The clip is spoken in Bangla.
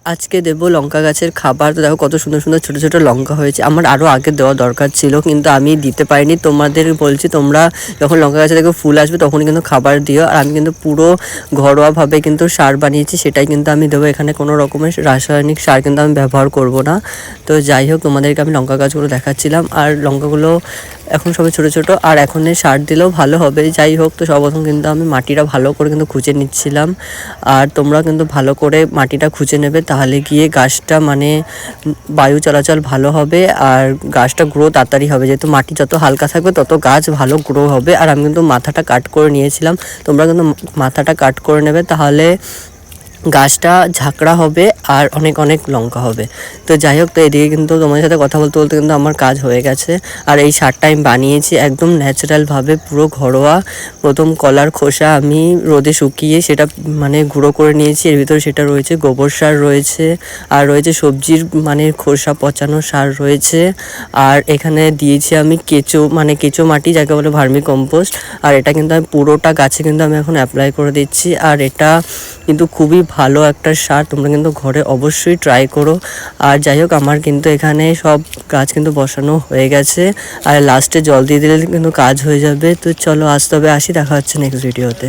আজকে দেবো লঙ্কা গাছের খাবার। তো দেখো কত সুন্দর সুন্দর ছোটো ছোটো লঙ্কা হয়েছে। আমার আরও আগে দেওয়া দরকার ছিল, কিন্তু আমি দিতে পারিনি। তোমাদের বলছি, তোমরা যখন লঙ্কা গাছে দেখো ফুল আসবে তখন কিন্তু খাবার দিও। আর আমি কিন্তু পুরো ঘরোয়াভাবে কিন্তু সার বানিয়েছি, সেটাই কিন্তু আমি দেবো। এখানে কোনো রকমের রাসায়নিক সার কিন্তু আমি ব্যবহার করব না। তো যাই হোক, তোমাদেরকে আমি লঙ্কা গাছগুলো দেখাচ্ছিলাম। আর লঙ্কাগুলো এখন সবাই ছোটো ছোটো, আর এখন সার দিলেও ভালো হবে। যাই হোক, তো সর্বপ্রথম কিন্তু আমি মাটিটা ভালো করে কিন্তু খুঁজে নিচ্ছিলাম। আর তোমরা কিন্তু ভালো করে মাটিটা খুঁজে নেবে, তাহলে গিয়ে গাছটা মানে বায়ু চলাচল ভালো হবে আর গাছটা গ্রো তাড়াতাড়ি হবে। যেহেতু মাটি যত হালকা থাকবে তত গাছ ভালো গ্রো হবে। আর আমি কিন্তু মাথাটা কাট করে নিয়েছিলাম, তোমরা কিন্তু মাথাটা কাট করে নেবে, তাহলে গাছটা ঝাঁকড়া হবে আর অনেক অনেক লঙ্কা হবে। তো যাই হোক, তো এদিকে কিন্তু তোমাদের সাথে কথা বলতে বলতে কিন্তু আমার কাজ হয়ে গেছে। আর এই সারটা আমি বানিয়েছি একদম ন্যাচারালভাবে, পুরো ঘরোয়া। প্রথম কলার খোসা আমি রোদে শুকিয়ে সেটা মানে গুঁড়ো করে নিয়েছি। এর ভিতরে সেটা রয়েছে গোবর সার রয়েছে, আর রয়েছে সবজির মানে খোসা পচানো সার রয়েছে। আর এখানে দিয়েছি আমি কেঁচো মাটি, যাকে বলে ভার্মি কম্পোস্ট। আর এটা কিন্তু আমি পুরোটা গাছে কিন্তু আমি এখন অ্যাপ্লাই করে দিচ্ছি। আর এটা কিন্তু খুবই ভালো একটা সার, তোমরা কিন্তু ঘরে অবশ্যই ট্রাই করো। আর যাই হোক, আমার কিন্তু এখানে সব গাছ কিন্তু বসানো হয়ে গেছে, আর লাস্টে জল দিয়ে দিলে কিন্তু কাজ হয়ে যাবে। তো চলো, আজ তবে আসি, দেখা হচ্ছে নেক্সট ভিডিওতে।